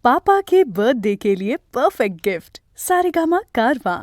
पापा के birthday के लिए perfect gift Saregama कारवां।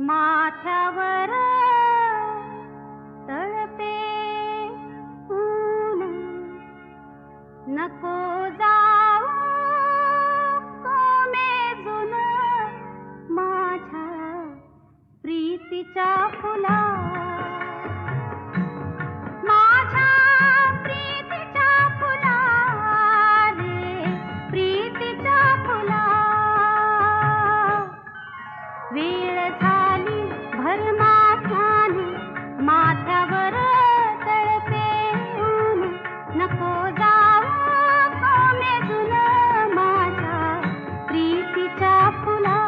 माथ्यावर तळपे ऊन, नको जाऊ कोमेजून माझ्या प्रीतीच्या फुला, माझ्या प्रीतीच्या फुला रे, प्रीतीच्या फुला. वेळ झाली भर माथ्याने, माथ्यावर तळपे ऊन, नको जाऊ कोमेजून माझ्या प्रीतीच्या फुला.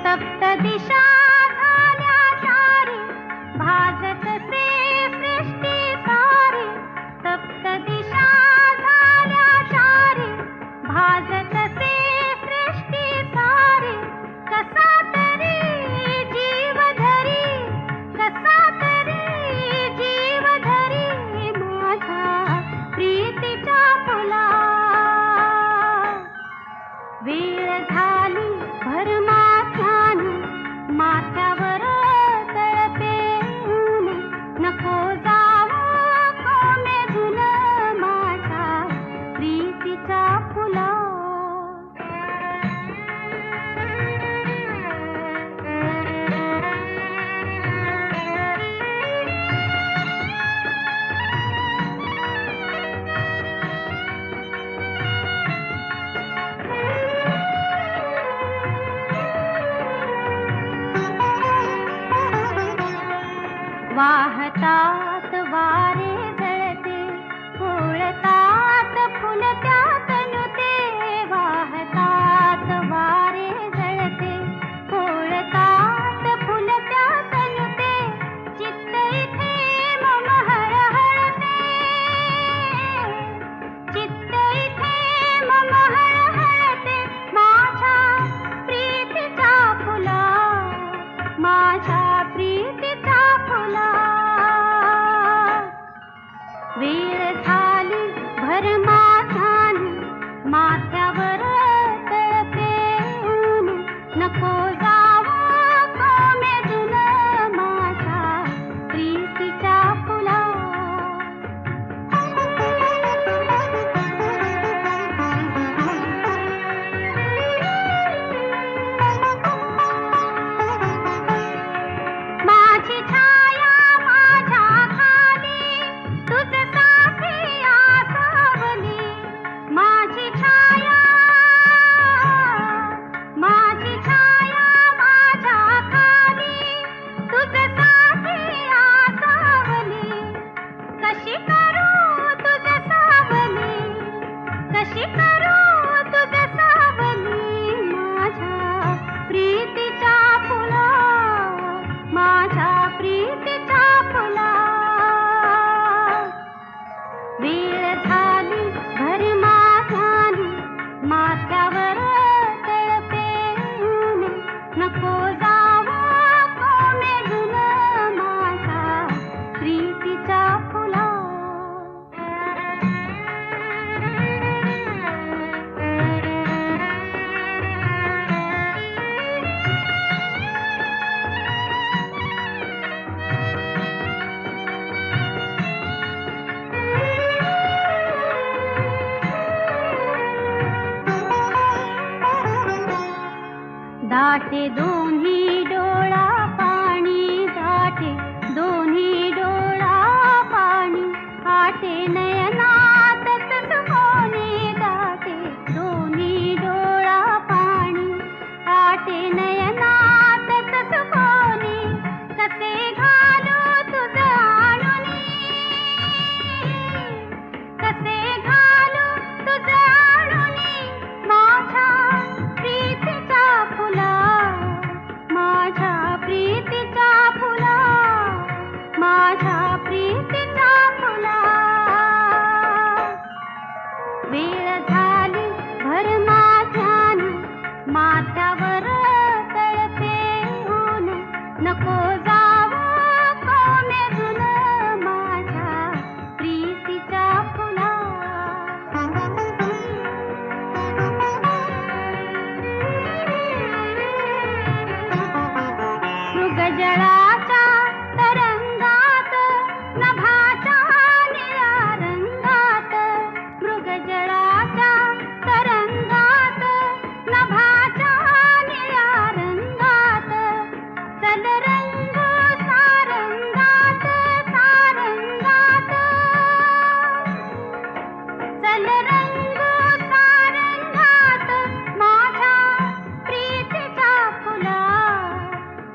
तप्त दिशा झाल्या चारी, भाजत से सृष्टी सारी. तप्त दिशा झाल्या चारी, भाजत से सृष्टी सारी. कसा तरी जीव धरी, कसा तरी जीव धरी माझ्या प्रीतीच्या फुला. वेळ झाली भर माथ्याने, वाहतात वारे जळते, पोळतात फुलत्या तनुते, वाहतात वारे जळते, पोळतात फुलत्या तनुते, चित्त इथे मम हळहळते, चित्त इथे मम हळहळते, माझ्या प्रीतीचा फुला, माझ्या प्रीतीचा फुला. वेळ झाली भर माझ्याने, माथ्यावर तळपे ऊन, नको जावं कोमेजून माझ्या प्रीतीच्या फुला. माझी छाया माझ्या खाली, तुझ साथी आसावली, माझी छाया, माझी छाया माझ्या खाली, तुझ साथी आसावली, कशी करू तुझ सावली, कशी करू तुझ सावली, माझ्या प्रीतीच्या फुला, माझ्या प्रीतीच्या फुला. वेळ झाली भर माझ्याने, माथ्यावर तळपे ऊन, नको जावं कोमेजून माझ्या प्रीतीच्या फुला. दाटे दोन्ही डोळा पाणी, दाटे दोन्ही डोळा पाणी, आटे नयनातच सुकोनी, दाटे दोन्ही डोळा पाणी, आटे नयनातच सुकोनी, कसे घालू तुझ आणुनी, कसे घालू तुझ आणुनी, माझ्या प्रीतीच्या फुला, माझ्या प्रीतीच्या फुला, माझ्या प्रीतीच्या फुला. वेळ झाली भर माझ्याने, माथ्यावर तळपे ऊन, नको जावं कोमेजून माझ्या प्रीतीच्या फुला. मृगजळाच्या तरंगात, नभाच्या निळ्या रंगात, मृगजळाच्या तरंगात, नभाच्या निळ्या रंगात, चल रंग सारंगात, सारंगात, चल रंग सारंगात, माझ्या प्रीतीच्या फुला,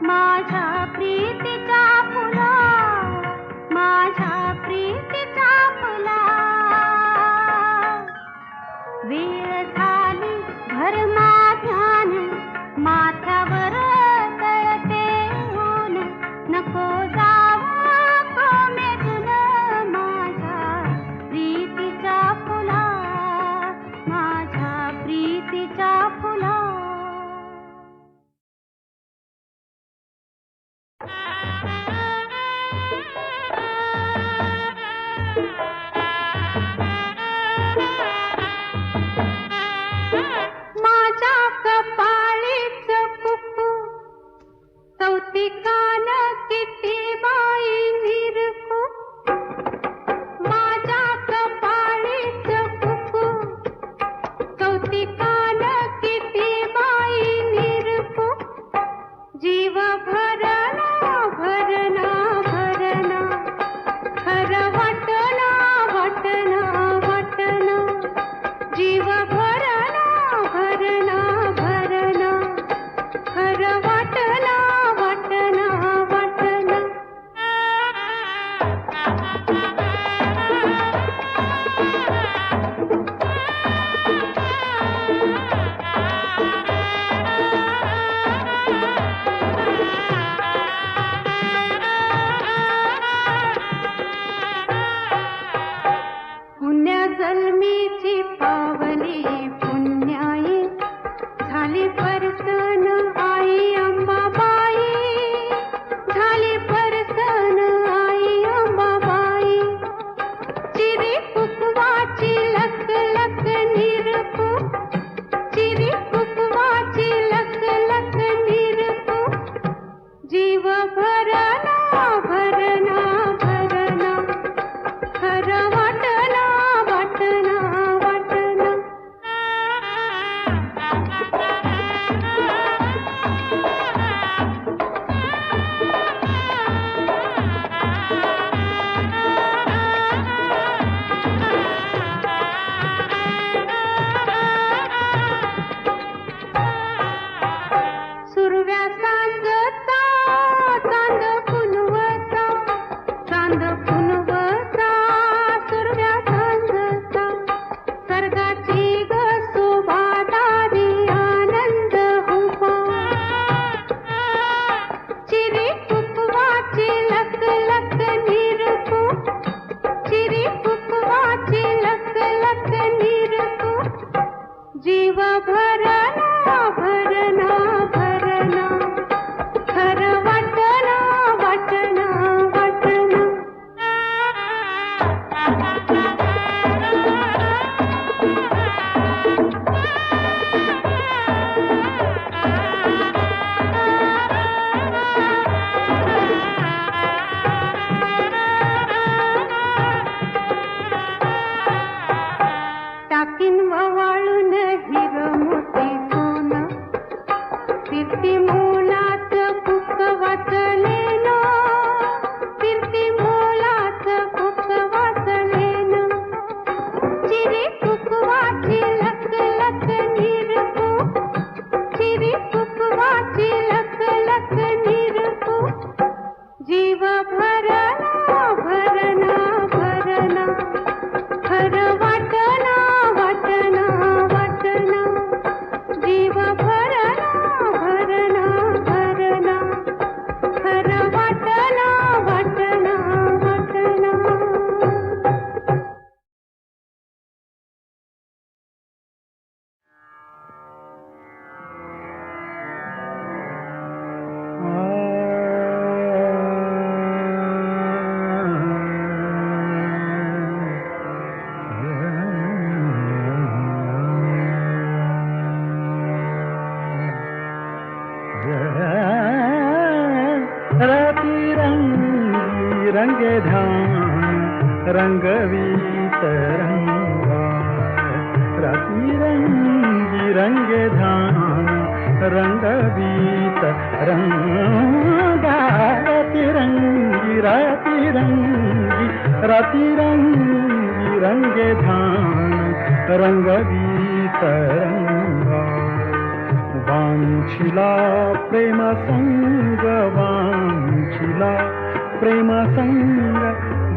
माझ्या प्रीतीच्या फुला, माझ्या प्रीतीच्या फुला. वेळ झाली भर माझ्याने, माथ्यावर तळपे ऊन, नको जावं कोमेजून माझ्या प्रीतीच्या फुला, माझ्या प्रीतीच्या फुला. माझ्या कपाळीच कुकू, कौतिकान किती बाई निरखू, माझ्या कपाळीच कुकू, कौतिकान किती बाई निरखू, जीव भरना भरना भरना, खरं वाटना वाटना वाटना, जीव भरना भरना भरना, खरं वाटना वाटना वाटना. जीव भरना भरना भरना खरं वाटना वाटना वाटना सुरव्या सांगता चांद फुलवता चांद फुलवता सुरव्या सांगता स्वर्गाची ग शोभादारी आनंद उभा चिरी कुकवाची लक लक निरपू चिरी कुकवाची लक लक निरपू जीव भरना भरना भरना खरं वाटना वाटना वाटना टाकीन वाळून हिर मोती सोनं फिरती मोलात कुक वाचलेन फिरती मोलात कुक वाचलेन चिरी कुकवाची लक लक निरपू चिरी कुकवाची लक लक निरपू जीव भरना भरना भरना खरं वाटना वाटना वाटना जीव भरना भरना भरना खरं वाटना वाटना वाटना रतिरंगी रंगे ध्यान रंगवीत रंगा रतिरंगी रंगे ध्यान रंगवीत रंगा रतिरंगी रतिरंगी रतिरंगी रंगे ध्यान रंगवीत रंगा वांछिला प्रेम संग वांछिला प्रेम संग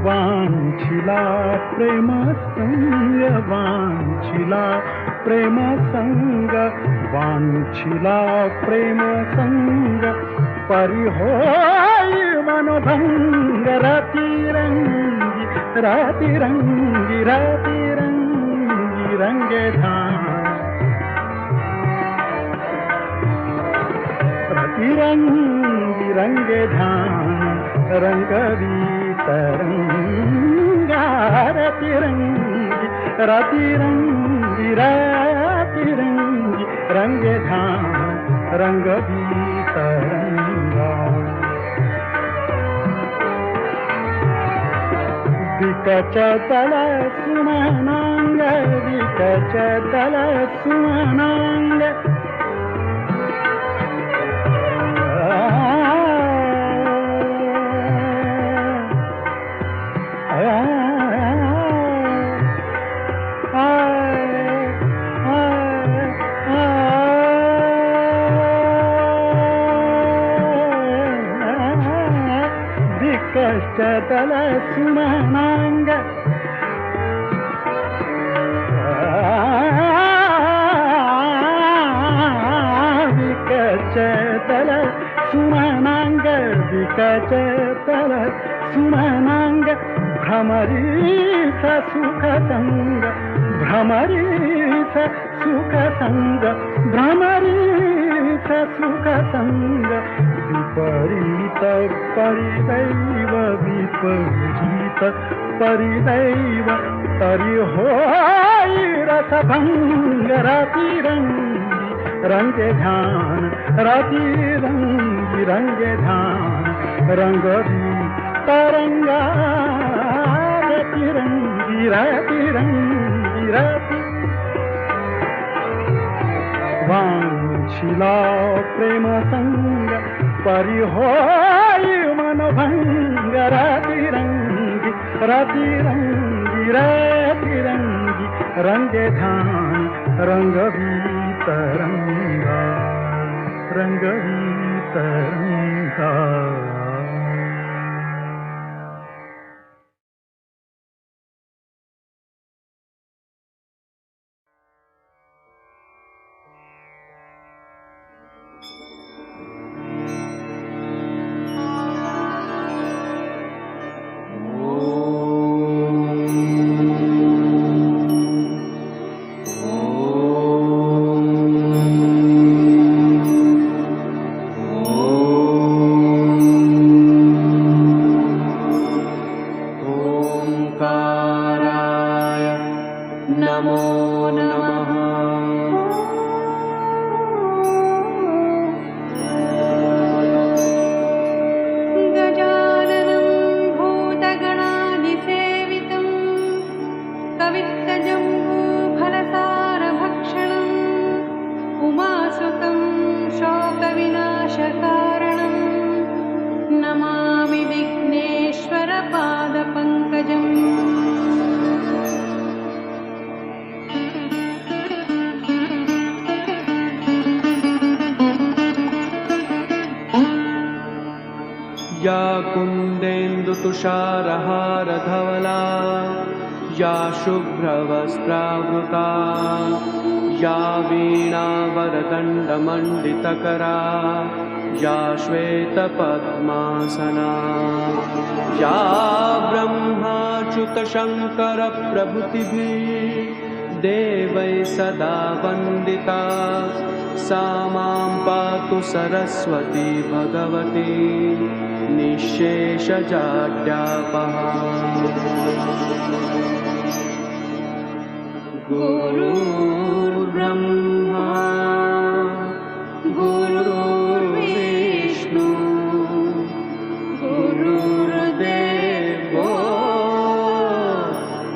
वांछिला प्रेम संग वांछिला प्रेम संग वांछिला प्रेम संग परिहोय मनोभंग रतिरंगी रतिरंगी रतिरंगी रंगे धान रतिरंगी रंगे धान रंगवीत रंगा रतिरंगी रतिरंगी रतिरंगी रंगे धान रंगवीत रंगा विकचतल सुमनांग विकचतल सुमनांग विकचतल सुमनांग विकचतल सुमनांग विकचतल सुमनांग भ्रमरीस सुख संग भ्रमरीस सुख संग भ्रमरीस सुख संग विपरीत परिदैव विपरीत परिदैव तरी होई रसभंग रतिरंगी रंगे ध्यान रतिरंगी रंगे ध्यान रंगवी तरंगा रतिरंगी रतिरंगी रति वांछिला प्रेम संग परिहोय मनभंग रतिरंगी रतिरंगी रतिरंगी रंगे ध्यान रंगवी तरंगा रंगवी तरंगा या कुन्देन्दुतुषारहारधवला या शुभ्रवस्त्रावृता या वीणावरदण्डमण्डितकरा या श्वेतपद्मासना या ब्रह्माच्युतशङ्करप्रभृतिभिः देवैः सदा वन्दिता सा मां पातु सरस्वती भगवती निःशेषजाड्यापहा गुरुर्ब्रह्मा गुरुर्विष्णु गुरुर्देवो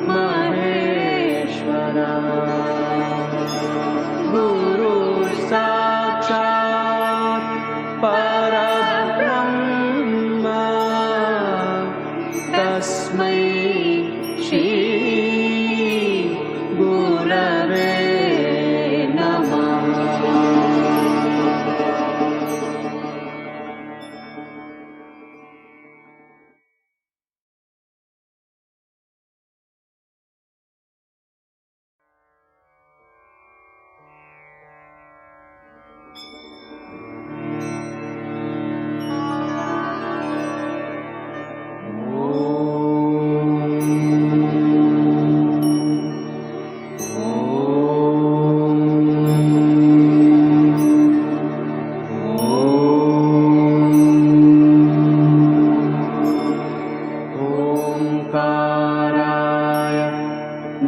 महेश्वरा गुरुर्साक्षात् परब्रह्म तस्मै श्री गुरवे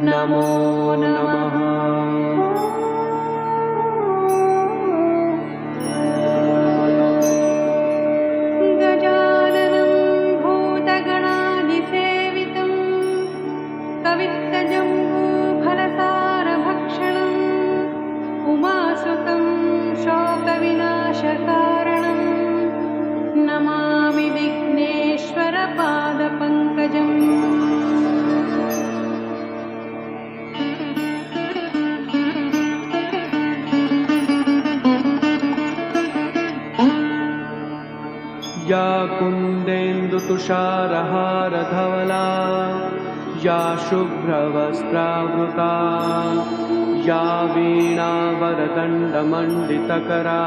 नमः। या कुन्देन्दुतुषारहारधवला या शुभ्रवस्त्रावृता या वीणावरदण्डमण्डितकरा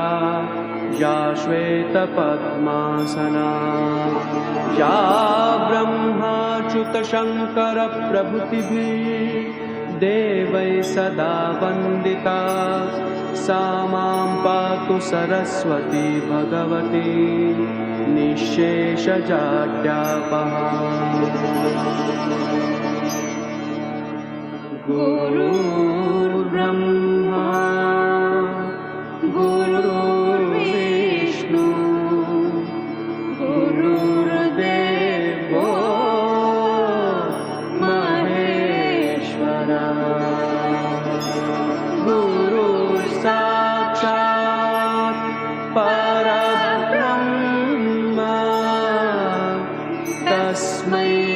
या श्वेतपद्मासना या ब्रह्माच्युतशङ्करप्रभृतिभिः देवैः सदा वन्दिता सा मां पातु सरस्वती भगवती निःशेषजाड्यापहा गुरुर्ब्रह्मा गुरुर्विष्णु गुरुर्देवो महेश्वरा गुरु साक्षात् परब्रह्म तस्मै